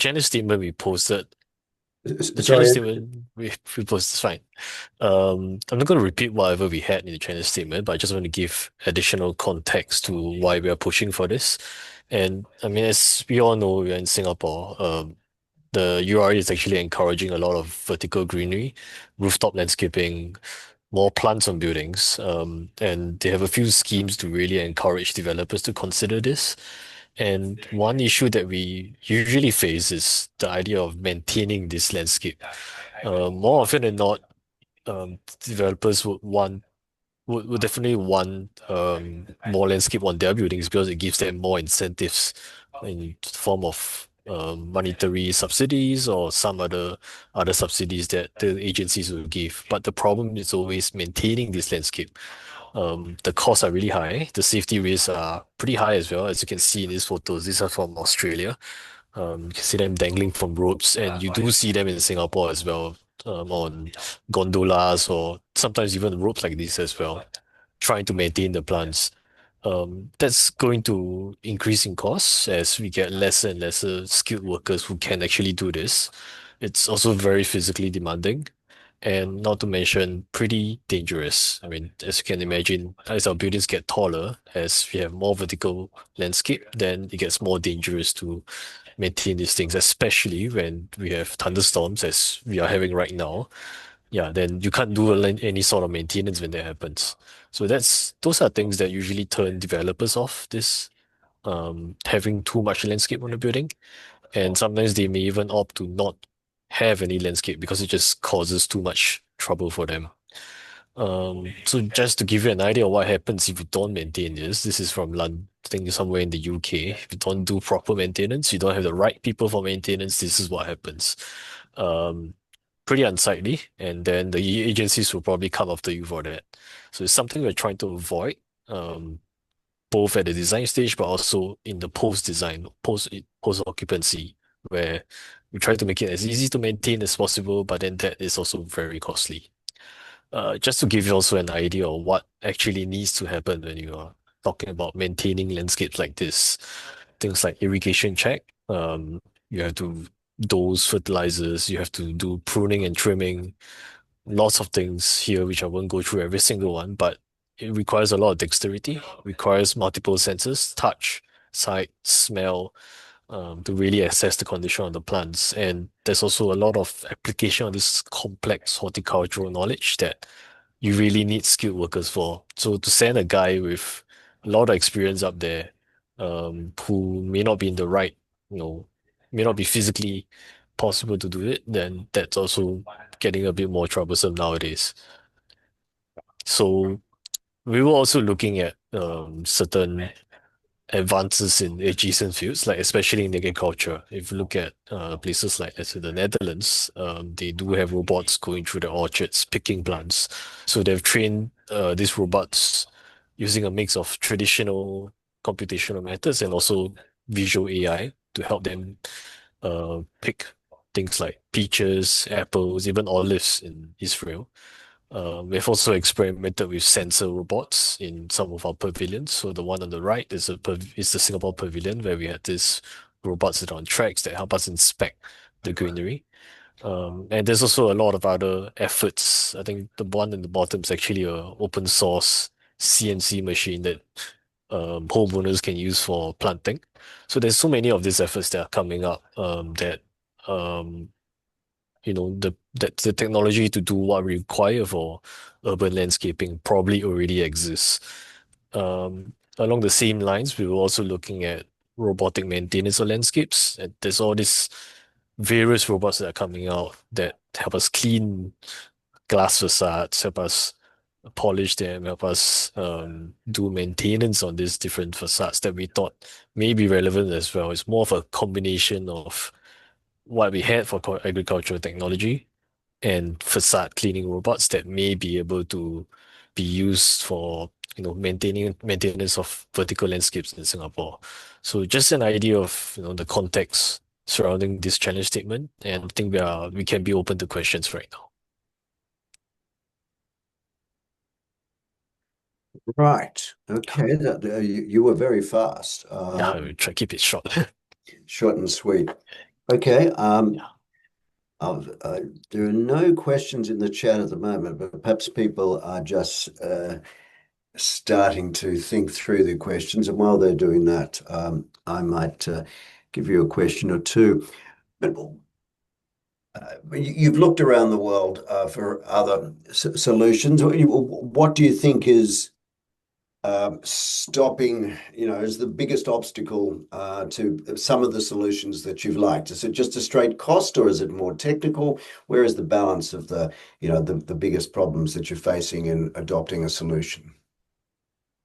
challenge statement we posted, the challenge Sorry. statement we posted is fine. I'm not going to repeat whatever we had in the challenge statement, but I just want to give additional context to why we are pushing for this. And I mean, as we all know, we're in Singapore. The URE is actually encouraging a lot of vertical greenery, rooftop landscaping, more plants on buildings. And they have a few schemes to really encourage developers to consider this. And one issue that we usually face is the idea of maintaining this landscape. More often than not, developers would definitely want more landscape on their buildings because it gives them more incentives in the form of monetary subsidies or some other subsidies that the agencies will give. But the problem is always maintaining this landscape. The costs are really high. The safety risks are pretty high as well, as you can see in these photos. These are from Australia. You can see them dangling from ropes, and you do see them in Singapore as well, on gondolas or sometimes even ropes like this as well, trying to maintain the plants. That's going to increase in costs as we get lesser and lesser skilled workers who can actually do this. It's also very physically demanding and not to mention pretty dangerous. I mean, as you can imagine, as our buildings get taller, as we have more vertical landscape, then it gets more dangerous to maintain these things, especially when we have thunderstorms as we are having right now. Yeah, then you can't do any sort of maintenance when that happens. So those are things that usually turn developers off this having too much landscape on the building. And sometimes they may even opt to not have any landscape because it just causes too much trouble for them. So just to give you an idea of what happens if you don't maintain this, this is from London, I think somewhere in the UK. If you don't do proper maintenance, you don't have the right people for maintenance, this is what happens. Um, Pretty unsightly, and then the agencies will probably come after you for that. So it's something we're trying to avoid, um, both at the design stage, but also in the post-design, post-occupancy, where we try to make it as easy to maintain as possible, but then that is also very costly. Just to give you also an idea of what actually needs to happen when you are talking about maintaining landscapes like this. Things like irrigation check, you have to dose fertilizers, you have to do pruning and trimming, lots of things here which I won't go through every single one, but it requires a lot of dexterity, requires multiple senses, touch, sight, smell, to really assess the condition of the plants. And there's also a lot of application of this complex horticultural knowledge that you really need skilled workers for. So to send a guy with a lot of experience up there, who may not be in the right, you know, may not be physically possible to do it, then that's also getting a bit more troublesome nowadays. So we were also looking at certain advances in adjacent fields, like especially in agriculture. If you look at places like let's say the Netherlands, they do have robots going through the orchards picking plants. So they've trained these robots using a mix of traditional computational methods and also visual AI to help them pick things like peaches, apples, even olives in Israel. We've also experimented with sensor robots in some of our pavilions. So the one on the right is the Singapore pavilion where we had these robots that are on tracks that help us inspect the greenery. And there's also a lot of other efforts. I think the one in the bottom is actually a open source CNC machine that homeowners can use for planting. So there's so many of these efforts that are coming up that um, the technology to do what we require for urban landscaping probably already exists. Along the same lines, we were also looking at robotic maintenance of landscapes. And there's all these various robots that are coming out that help us clean glass facades, help us polish them, help us do maintenance on these different facades that we thought may be relevant as well. It's more of a combination of what we had for agricultural technology and facade cleaning robots that may be able to be used for maintaining maintenance of vertical landscapes in Singapore. So just an idea of the context surrounding this challenge statement, and I think we can be open to questions right now. Right. Okay. You were very fast. Yeah, I will try to keep it short. Short and sweet. Okay. Yeah. There are no questions in the chat at the moment, but perhaps people are just starting to think through the questions. And while they're doing that, I might give you a question or two. But you've looked around the world for other solutions. What do you think is stopping, is the biggest obstacle to some of the solutions that you've liked? Is it just a straight cost, or is it more technical? Where is the balance of the biggest problems that you're facing in adopting a solution?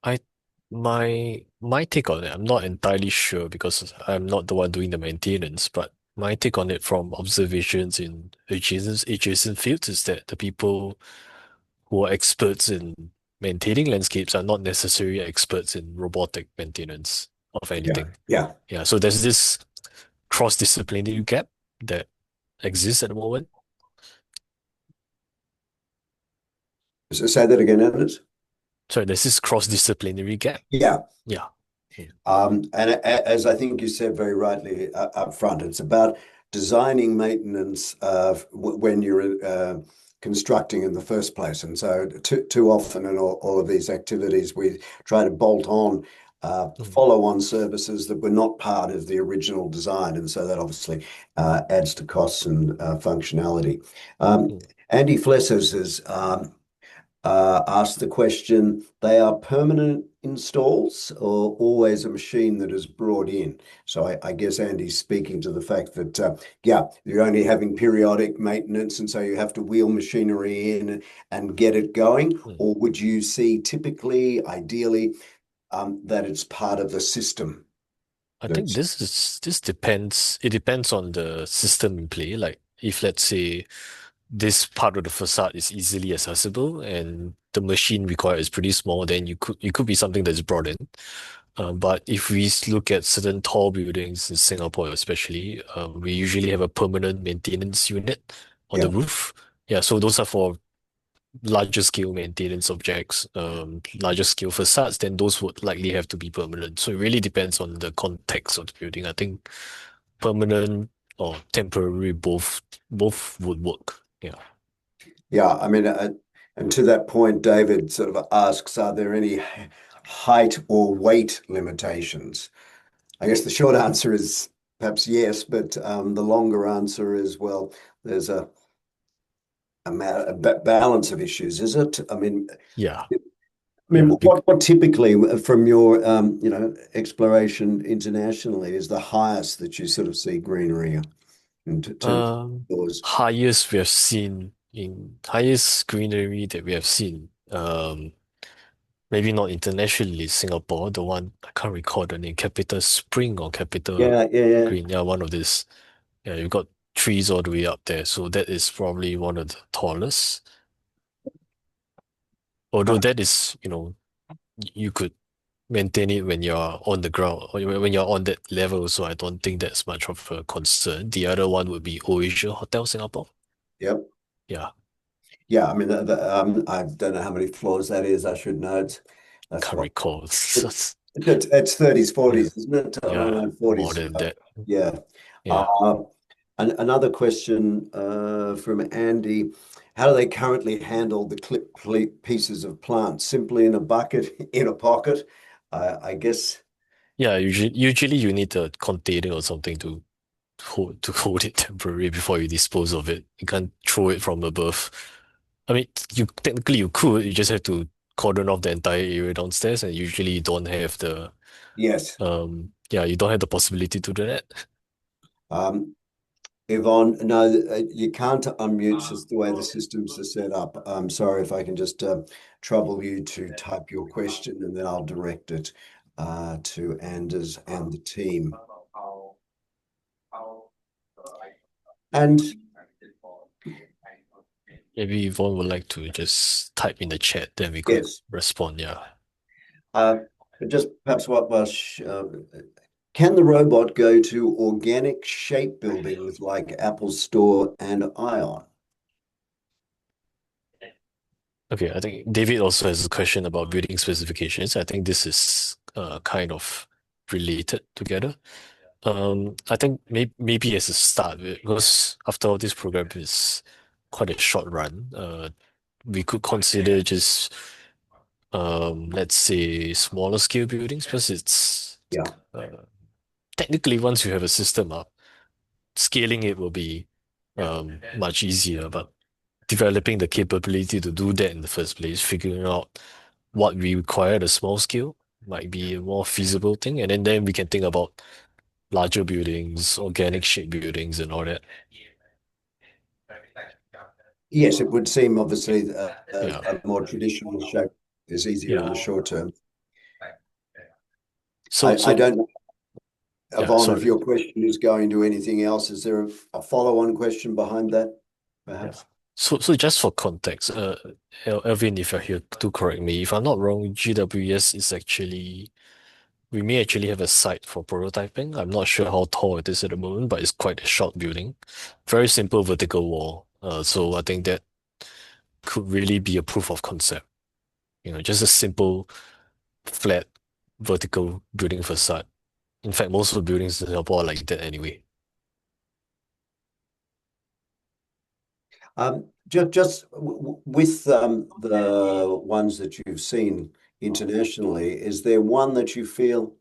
I my take on it, I'm not entirely sure because I'm not the one doing the maintenance, but my take on it from observations in adjacent fields is that the people who are experts in maintaining landscapes are not necessarily experts in robotic maintenance of Yeah, anything. yeah. Yeah, so there's this cross-disciplinary gap that exists at the moment. So say that again, Anders. Sorry, there's this cross-disciplinary gap. Yeah. Yeah. Mm, And as I think you said very rightly up front, it's about designing maintenance when you're constructing in the first place. And so too often in all of these activities, we try to bolt on mm, follow-on services that were not part of the original design. And so that obviously adds to costs and functionality. Um, mm. Andy Flessers has asked the question, they are permanent installs or always a machine that is brought in? So I guess Andy's speaking to the fact that, yeah, you're only having periodic maintenance, and so you have to wheel machinery in and get it going. Mm. Or would you see typically, ideally, that it's part of the system? I think That's, this depends. It depends on the system in play. Like if let's say this part of the facade is easily accessible and the machine required is pretty small, then you could be something that's brought in. But if we look at certain tall buildings in Singapore, especially, we usually have a permanent maintenance unit on the yeah. roof. Yeah, so those are for larger scale maintenance objects, larger scale facades, then those would likely have to be permanent. So it really depends on the context of the building. I think permanent or temporary both would work. Yeah. Yeah, I mean, and to that point, David sort of asks, are there any height or weight limitations? I guess the short answer is perhaps yes, but the longer answer is, well, there's a balance of issues, is it? Yeah. I mean, Yeah. what typically from your exploration internationally is the highest that you sort of see greenery in terms of doors? Highest we have seen in highest greenery that we have seen. Maybe not internationally, Singapore, the one I can't recall the name, Capital Spring or Capital Yeah, yeah, yeah. Green. Yeah, one of this. Yeah, you've got trees all the way up there. So that is probably one of the tallest. Although Right. that is, you could maintain it when you're on the ground or when you're on that level. So I don't think that's much of a concern. The other one would be OASIA Hotel Singapore. Yep. Yeah, Yeah, I mean, I don't know how many floors that is. I should know it. That's can't what recall. it's 30s, Yeah, 40s, isn't it? yeah, more 40s. than that. Yeah. Yeah. Uh, and another question from Andy. How do they currently handle the pieces of plant? Simply in a bucket, in a pocket? I guess, Yeah, usually you need a container or something to hold it temporarily before you dispose of it. You can't throw it from above. I mean, you technically you could, you just have to cordon off the entire area downstairs, and usually you don't have the yes. you don't have the possibility to do that. Um, Yvonne, no, you can't unmute. It's just the way the systems are set up. I'm sorry if I can just trouble you to type your question and then I'll direct it to Anders and the team. And Maybe Yvonne would like to just type in the chat, then we could yes, respond. Yeah. uh, just perhaps what was can the robot go to organic shape buildings like Apple Store and Ion? Okay, I think David also has a question about building specifications. I think this is kind of related together. I think maybe as a start, because after all, this program is quite a short run. We could consider just let's say smaller scale buildings because it's Yeah. uh, technically once you have a system up, scaling it will be much easier. But developing the capability to do that in the first place, figuring out what we require at a small scale might be a more feasible thing, and then we can think about larger buildings, organic shape buildings, and all that. Yes, it would seem obviously Yeah, a more traditional shape is easier in yeah. the short term. So, I so don't know, yeah. Yvonne, if Sorry. your question is going to anything else, is there a follow-on question behind that, Yeah. perhaps? So just for context, Elvin, if you're here to correct me, if I'm not wrong, GWS is actually we may actually have a site for prototyping. I'm not sure how tall it is at the moment, but it's quite a short building. Very simple vertical wall. So I think that could really be a proof of concept. Just a simple, flat, vertical building facade. In fact, most of the buildings in Singapore are like that anyway. With the ones that you've seen internationally, is there one that you feel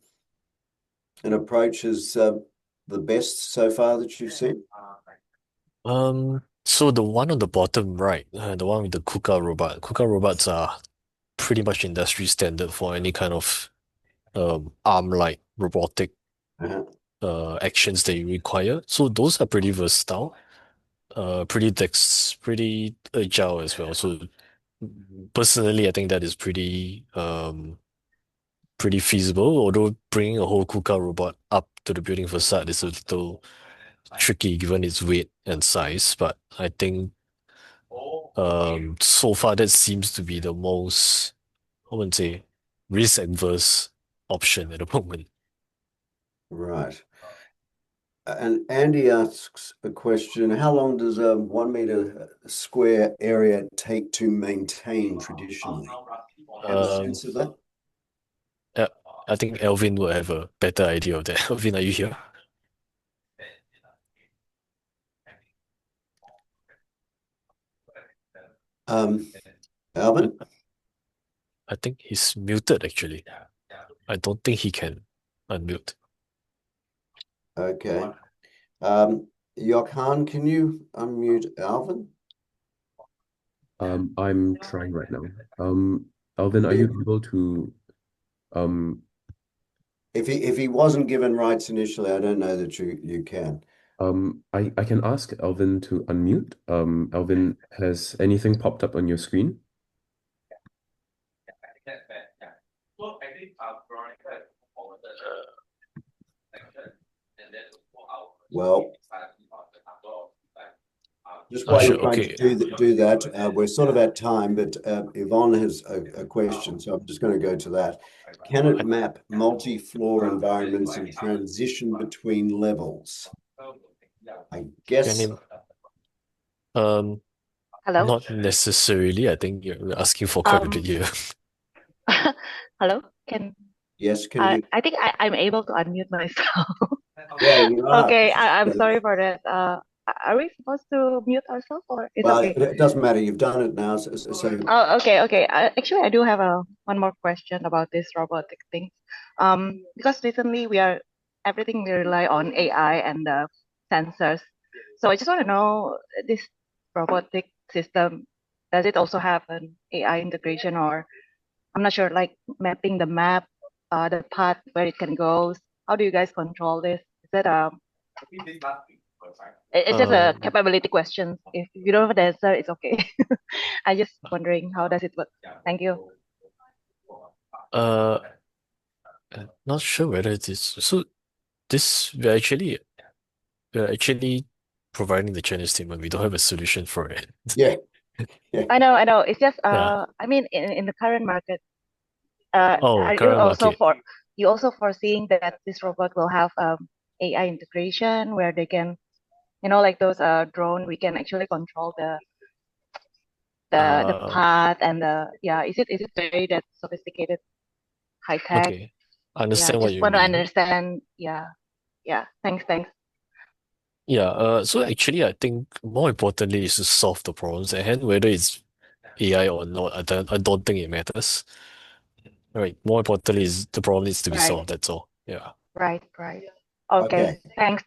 an approach is the best so far that you've seen? So the one on the bottom right, the one with the KUKA robot. KUKA robots are pretty much industry standard for any kind of arm-like robotic Uh-huh. actions that you require. So those are pretty versatile, pretty agile as well. So personally, I think that is pretty feasible. Although bringing a whole KUKA robot up to the building facade is a little tricky given its weight and size. But I think so far that seems to be the most, I wouldn't say, risk adverse option at the moment. Right. And Andy asks a question, how long does a 1 meter square area take to maintain traditionally? Have a Um, sense of that? uh, I think Elvin will have a better idea of that. Elvin, are you here? Um, I, Alvin? I think he's muted actually. I don't think he can unmute. Okay. Um, Johan, can you unmute Alvin? I'm trying right now. Alvin, are you able to um If he wasn't given rights initially, I don't know that you can. I can ask Alvin to unmute. Alvin, has anything popped up on your screen? Well, just while Sure. you're trying to Okay. do that, we're sort of at time, but Yvonne has a question, so I'm just going to go to that. Can it I, map multi-floor environments and transition between levels? I can guess, him. Um, Hello. Not necessarily. I think you're asking for quite a bit Um, here. hello. Can yes, can I? you? I think I'm able to unmute myself. Yeah, you are. Okay. I'm sorry for that. Are we supposed to mute ourselves or it's Well, okay? it doesn't matter. You've done it now. So Oh, okay, okay. Actually, I do have a one more question about this robotic thing. Because recently everything we rely on AI and the sensors. So I just want to know this robotic system, does it also have an AI integration or I'm not sure, like mapping the map, the path where it can go. How do you guys control this? Is that it's just a Um, capability question. If you don't have the answer, it's okay. I just wondering how does it work? Thank you. uh, Not sure whether it is. So this we're actually providing the Chinese statement. We don't have a solution for it. yeah, yeah. I know. It's just Yeah. I mean in the current market, Oh, are you current also market. foreseeing that this robot will have AI integration where they can, like those drone, we can actually control the Uh, path and the yeah, is it very that sophisticated, high tech? okay. I Yeah, understand what just you want to mean. understand. Yeah, Yeah, thanks. Yeah, so actually I think more importantly is to solve the problems at hand, whether it's AI or not, I don't think it matters. Right. More importantly is the problem needs to be Right, solved, that's all. Yeah. right. Okay, Okay. thanks.